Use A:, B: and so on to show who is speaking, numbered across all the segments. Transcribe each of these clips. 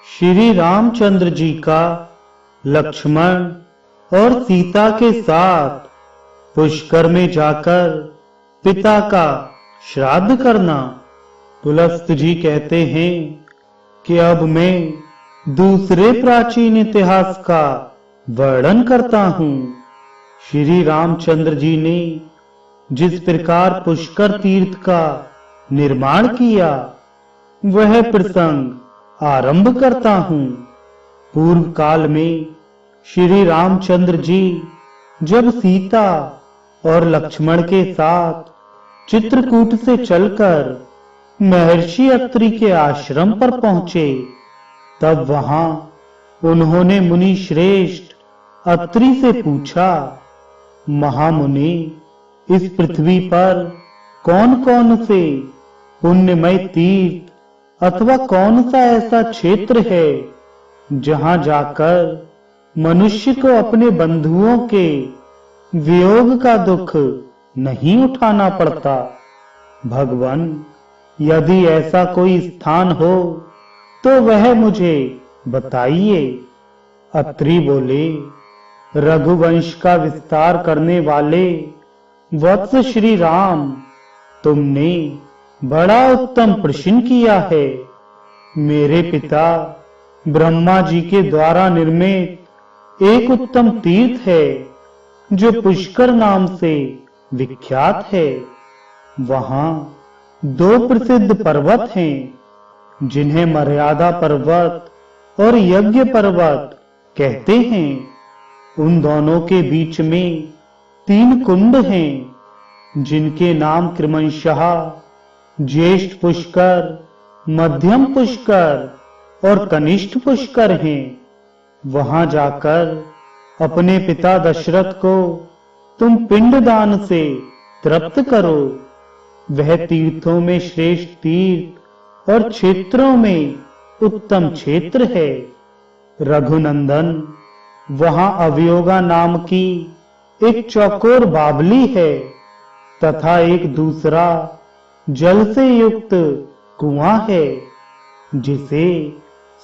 A: श्री रामचंद्र जी का लक्ष्मण और सीता के साथ पुष्कर में जाकर पिता का श्राद्ध करना। पुलस्त जी कहते हैं कि अब मैं दूसरे प्राचीन इतिहास का वर्णन करता हूँ। श्री रामचंद्र जी ने जिस प्रकार पुष्कर तीर्थ का निर्माण किया वह प्रसंग आरंभ करता हूँ। पूर्व काल में श्री रामचंद्र जी जब सीता और लक्ष्मण के साथ चित्रकूट से चलकर महर्षि अत्रि के आश्रम पर पहुंचे, तब वहां उन्होंने मुनि श्रेष्ठ अत्रि से पूछा, महामुनि, इस पृथ्वी पर कौन कौन से पुण्यमय तीर्थ अथवा कौन सा ऐसा क्षेत्र है जहां जाकर मनुष्य को अपने बंधुओं के वियोग का दुख नहीं उठाना पड़ता। भगवान, यदि ऐसा कोई स्थान हो तो वह मुझे बताइए। अत्रि बोले, रघुवंश का विस्तार करने वाले वत्स श्री राम, तुमने बड़ा उत्तम प्रश्न किया है। मेरे पिता ब्रह्मा जी के द्वारा निर्मित एक उत्तम तीर्थ है जो पुष्कर नाम से विख्यात है। वहां दो प्रसिद्ध पर्वत हैं जिन्हें मर्यादा पर्वत और यज्ञ पर्वत कहते हैं। उन दोनों के बीच में 3 कुंड हैं जिनके नाम क्रमशः ज्येष्ठ पुष्कर, मध्यम पुष्कर और कनिष्ठ पुष्कर हैं। वहां जाकर अपने पिता दशरथ को तुम पिंडदान से तृप्त करो। वह तीर्थों में श्रेष्ठ तीर्थ और क्षेत्रों में उत्तम क्षेत्र है। रघुनंदन, वहां अवयोगा नाम की एक चौकोर बावली है तथा एक दूसरा जल से युक्त कुआं है जिसे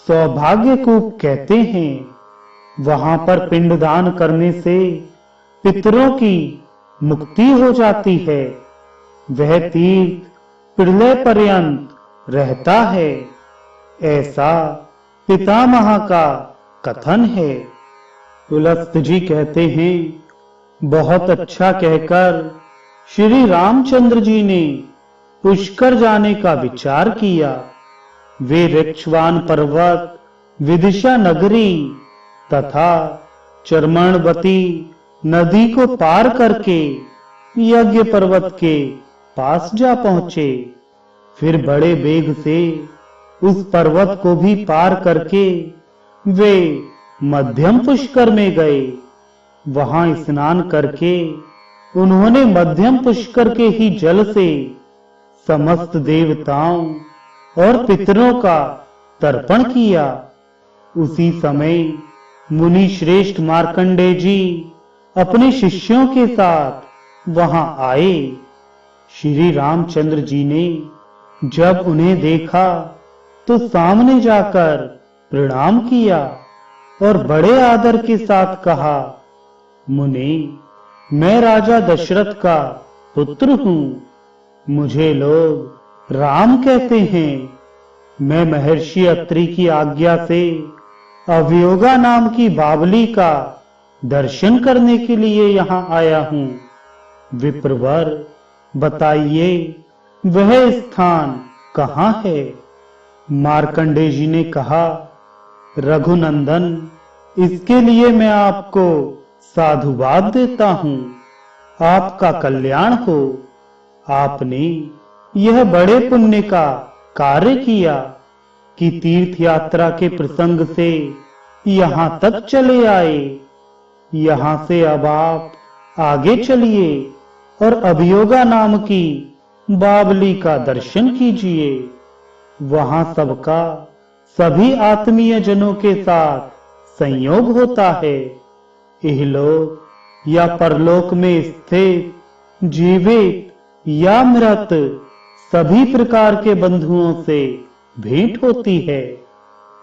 A: सौभाग्य कूप कहते हैं। वहां पर पिंडदान करने से पितरों की मुक्ति हो जाती है। वह तीर्थ प्रलय पर्यंत रहता है, ऐसा पितामह का कथन है। पुलस्त जी कहते हैं, बहुत अच्छा कहकर श्री रामचंद्र जी ने पुष्कर जाने का विचार किया। वे ऋक्षवान पर्वत, विदिशा नगरी तथा चर्मणवती नदी को पार करके यज्ञ पर्वत के पास जा पहुंचे। फिर बड़े वेग से उस पर्वत को भी पार करके वे मध्यम पुष्कर में गए। वहां स्नान करके उन्होंने मध्यम पुष्कर के ही जल से समस्त देवताओं और पितरों का तर्पण किया। उसी समय मुनि श्रेष्ठ मार्कंडेय जी अपने शिष्यों के साथ वहां आए। श्री रामचंद्र जी ने जब उन्हें देखा तो सामने जाकर प्रणाम किया और बड़े आदर के साथ कहा, मुनि, मैं राजा दशरथ का पुत्र हूँ। मुझे लोग राम कहते हैं। मैं महर्षि अत्रि की आज्ञा से अवयोगा नाम की बावली का दर्शन करने के लिए यहाँ आया हूँ। विप्रवर, बताइए वह स्थान कहाँ है? मार्कंडेय जी ने कहा, रघुनंदन, इसके लिए मैं आपको साधुवाद देता हूँ। आपका कल्याण हो। आपने यह बड़े पुण्य का कार्य किया कि तीर्थ यात्रा के प्रसंग से यहाँ तक चले आए। यहाँ से अब आप आगे चलिए और अभियोगा नाम की बावली का दर्शन कीजिए। वहां सबका सभी आत्मीय जनों के साथ संयोग होता है। इहलोक या परलोक में स्थित जीवित या मृत सभी प्रकार के बंधुओं से भेंट होती है।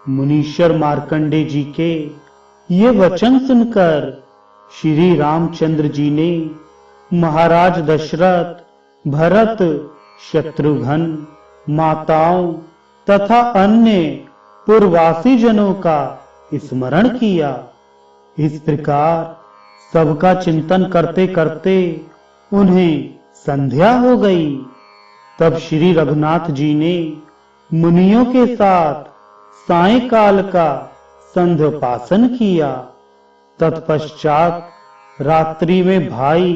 A: मुनीश्वर मार्कंडे जी के ये वचन सुनकर श्री रामचंद्र जी ने महाराज दशरथ, भरत, शत्रुघ्न, माताओं तथा अन्य पूर्ववासी जनों का स्मरण किया। इस प्रकार सबका चिंतन करते करते उन्हें संध्या हो गई। तब श्री रघुनाथ जी ने मुनियों के साथ सायंकाल का संध्योपासन किया। तत्पश्चात रात्रि में भाई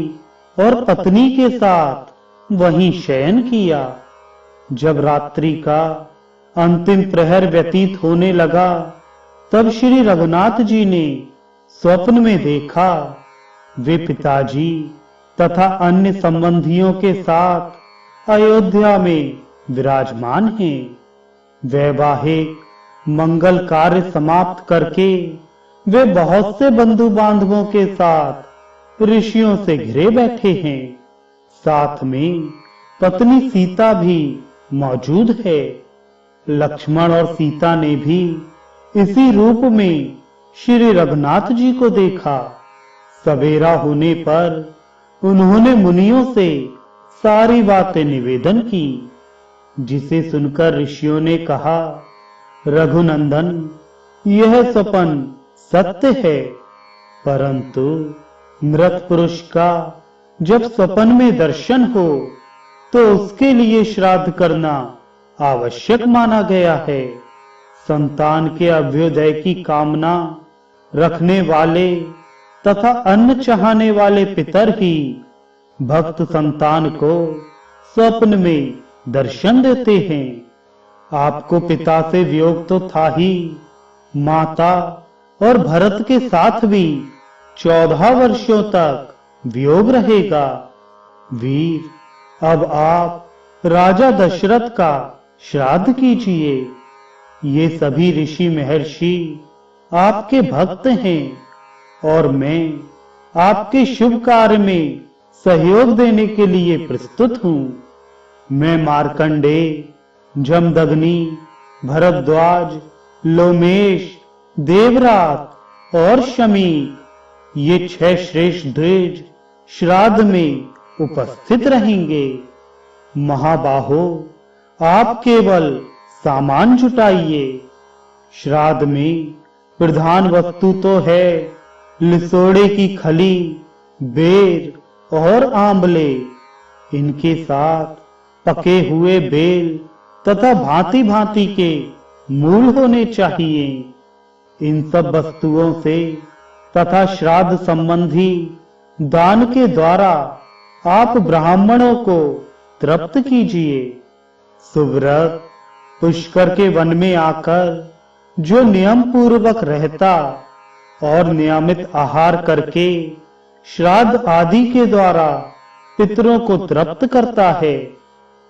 A: और पत्नी के साथ वहीं शयन किया। जब रात्रि का अंतिम प्रहर व्यतीत होने लगा, तब श्री रघुनाथ जी ने स्वप्न में देखा वे पिताजी तथा अन्य संबंधियों के साथ अयोध्या में विराजमान हैं। वैवाहिक मंगल कार्य समाप्त करके वे बहुत से बंधु बांधवों के साथ ऋषियों से घिरे बैठे हैं। साथ में पत्नी सीता भी मौजूद है। लक्ष्मण और सीता ने भी इसी रूप में श्री रघुनाथ जी को देखा। सवेरा होने पर उन्होंने मुनियों से सारी बातें निवेदन की, जिसे सुनकर ऋषियों ने कहा, रघुनंदन, यह स्वप्न सत्य है, परंतु मृत पुरुष का जब स्वप्न में दर्शन हो तो उसके लिए श्राद्ध करना आवश्यक माना गया है। संतान के अभ्युदय की कामना रखने वाले तथा अन्न चाहने वाले पितर ही भक्त संतान को स्वप्न में दर्शन देते हैं। आपको पिता से वियोग तो था ही, माता और भरत के साथ भी 14 वर्षों तक वियोग रहेगा। वीर, अब आप राजा दशरथ का श्राद्ध कीजिए। ये सभी ऋषि महर्षि आपके भक्त हैं और मैं आपके शुभ कार्य में सहयोग देने के लिए प्रस्तुत हूँ। मैं मार्कंडे, जमदग्नि, भरद्वाज, लोमेश, देवरात और शमी, ये 6 श्रेष्ठ द्विज श्राद्ध में उपस्थित रहेंगे। महाबाहो, आप केवल सामान जुटाइए। श्राद्ध में प्रधान वस्तु तो है लिसोड़े की खली, बेर और आंवले। इनके साथ पके हुए बेल तथा भांति भांति के मूल होने चाहिए। इन सब वस्तुओं से तथा श्राद्ध संबंधी दान के द्वारा आप ब्राह्मणों को तृप्त कीजिए। सुव्रत पुष्कर के वन में आकर जो नियम पूर्वक रहता और नियमित आहार करके श्राद्ध आदि के द्वारा पितरों को तृप्त करता है,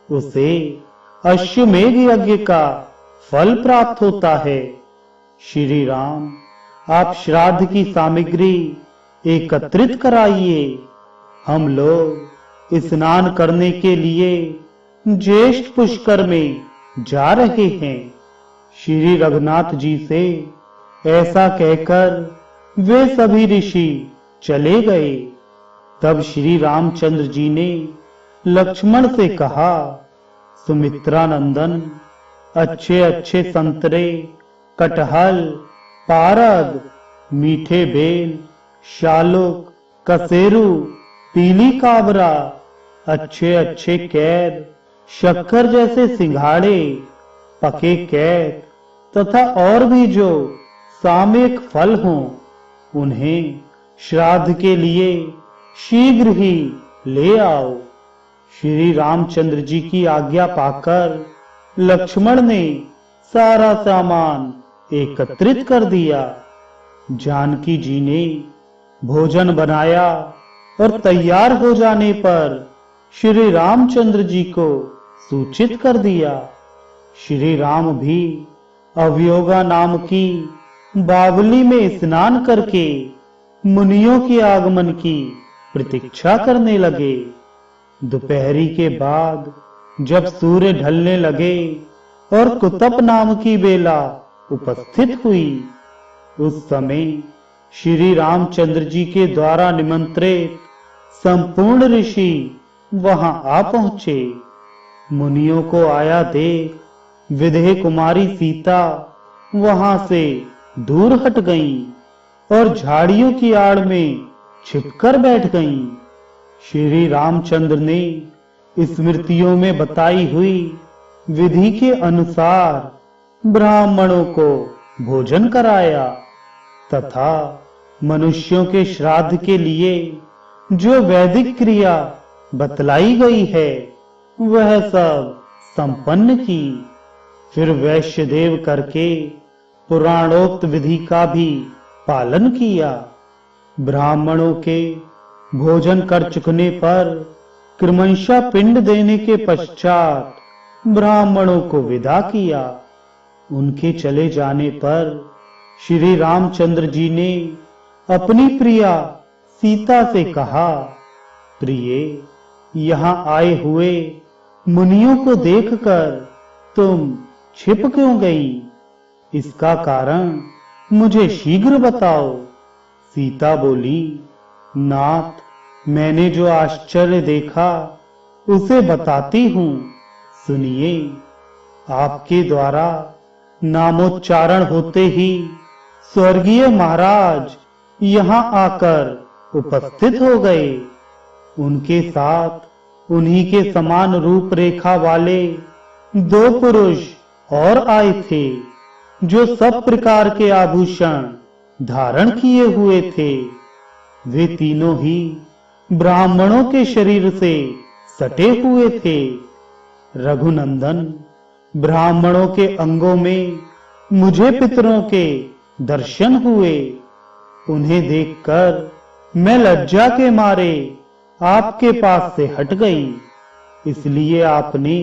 A: उसे अश्वमेध यज्ञ का फल प्राप्त होता है। श्री राम, आप श्राद्ध की सामग्री एकत्रित कराइए। हम लोग स्नान करने के लिए ज्येष्ठ पुष्कर में जा रहे हैं। श्री रघुनाथ जी से ऐसा कहकर वे सभी ऋषि चले गए। तब श्री रामचंद्र जी ने लक्ष्मण से कहा, सुमित्रा नंदन, अच्छे अच्छे संतरे, कटहल, पारद, मीठे बेल, शालुक, कसेरू, पीली काबरा, अच्छे अच्छे कैर, शक्कर जैसे सिंघाड़े, पके कैर तथा और भी जो सामयिक फल हों, उन्हें श्राद्ध के लिए शीघ्र ही ले आओ। श्री रामचंद्र जी की आज्ञा पाकर लक्ष्मण ने सारा सामान एकत्रित कर दिया। जानकी जी ने भोजन बनाया और तैयार हो जाने पर श्री रामचंद्र जी को सूचित कर दिया। श्री राम भी अवयोगा नाम की बावली में स्नान करके मुनियों के आगमन की प्रतीक्षा करने लगे। दोपहरी के बाद जब सूर्य ढलने लगे और कुतप नाम की बेला उपस्थित हुई। उस समय श्री रामचंद्र जी के द्वारा निमंत्रित संपूर्ण ऋषि वहां आ पहुंचे। मुनियों को आया देख विदेह कुमारी सीता वहां से दूर हट गईं और झाड़ियों की आड़ में छिपकर बैठ गईं। श्री रामचंद्र ने स्मृतियों में बताई हुई विधि के अनुसार ब्राह्मणों को भोजन कराया तथा मनुष्यों के श्राद्ध के लिए जो वैदिक क्रिया बतलाई गई है वह सब संपन्न की। फिर वैश्यदेव करके पुराणोक्त विधि का भी पालन किया। ब्राह्मणों के भोजन कर चुकने पर क्रमशः पिंड देने के पश्चात ब्राह्मणों को विदा किया। उनके चले जाने पर श्री रामचंद्र जी ने अपनी प्रिया सीता से कहा, प्रिये, यहाँ आए हुए मुनियों को देखकर तुम छिप क्यों गई? इसका कारण मुझे शीघ्र बताओ। सीता बोली, नाथ, मैंने जो आश्चर्य देखा उसे बताती हूँ, सुनिए। आपके द्वारा नामोच्चारण होते ही स्वर्गीय महाराज यहाँ आकर उपस्थित हो गए। उनके साथ उन्हीं के समान रूप रेखा वाले 2 पुरुष और आए थे जो सब प्रकार के आभूषण धारण किए हुए थे। वे तीनों ही ब्राह्मणों के शरीर से सटे हुए थे। रघुनंदन, ब्राह्मणों के अंगों में मुझे पितरों के दर्शन हुए। उन्हें देखकर मैं लज्जा के मारे आपके पास से हट गई। इसलिए आपने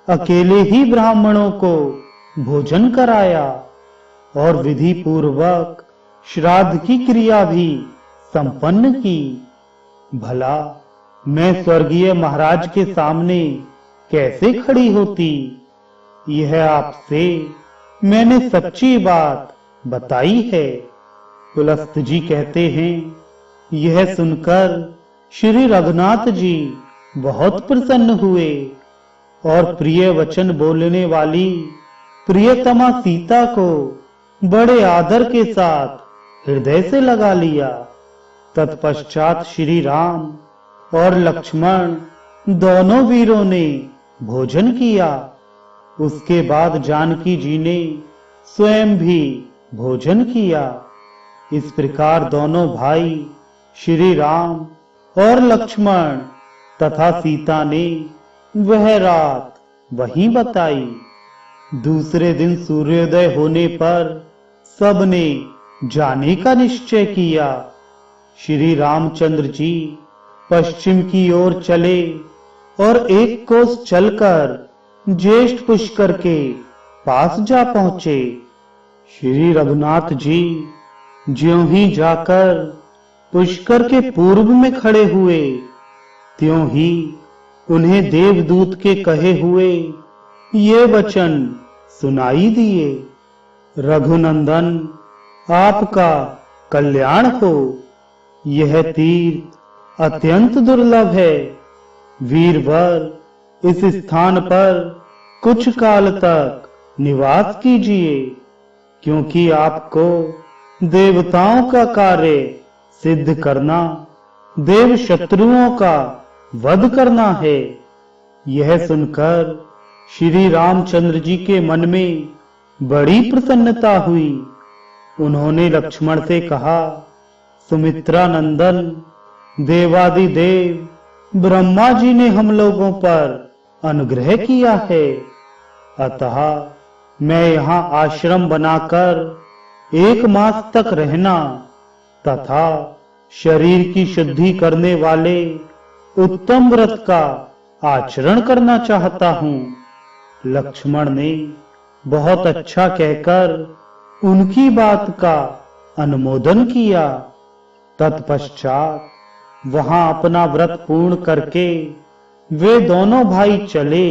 A: अकेले ही ब्राह्मणों को भोजन कराया और विधि पूर्वक श्राद्ध की क्रिया भी संपन्न की। भला मैं स्वर्गीय महाराज के सामने कैसे खड़ी होती? यह आपसे मैंने सच्ची बात बताई है। पुलस्त जी कहते हैं, यह सुनकर श्री रघुनाथ जी बहुत प्रसन्न हुए और प्रिय वचन बोलने वाली प्रियतमा सीता को बड़े आदर के साथ हृदय से लगा लिया। तत्पश्चात श्री राम और लक्ष्मण दोनों वीरों ने भोजन किया। उसके बाद जानकी जी ने स्वयं भी भोजन किया। इस प्रकार दोनों भाई श्री राम और लक्ष्मण तथा सीता ने वह रात वहीं बताई। दूसरे दिन सूर्योदय होने पर सबने जाने का निश्चय किया। श्री रामचंद्र जी पश्चिम की ओर चले और 1 कोस चलकर ज्येष्ठ पुष्कर के पास जा पहुंचे। श्री रघुनाथ जी ज्यों ही जाकर पुष्कर के पूर्व में खड़े हुए, त्यों ही उन्हें देवदूत के कहे हुए ये वचन सुनाई दिए। रघुनंदन, आपका कल्याण हो। यह तीर्थ अत्यंत दुर्लभ है। वीरवर इस स्थान पर कुछ काल तक निवास कीजिए, क्योंकि आपको देवताओं का कार्य सिद्ध करना, देव शत्रुओं का वध करना है। यह सुनकर श्री रामचंद्र जी के मन में बड़ी प्रसन्नता हुई। उन्होंने लक्ष्मण से कहा, सुमित्रा नंदन, देवादिदेव ब्रह्मा जी ने हम लोगों पर अनुग्रह किया है, अतः मैं यहाँ आश्रम बनाकर 1 मास तक रहना तथा शरीर की शुद्धि करने वाले उत्तम व्रत का आचरण करना चाहता हूँ। लक्ष्मण ने बहुत अच्छा कहकर उनकी बात का अनुमोदन किया। तत्पश्चात वहां अपना व्रत पूर्ण करके वे दोनों भाई चले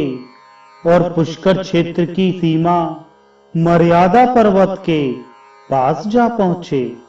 A: और पुष्कर क्षेत्र की सीमा मर्यादा पर्वत के पास जा पहुंचे।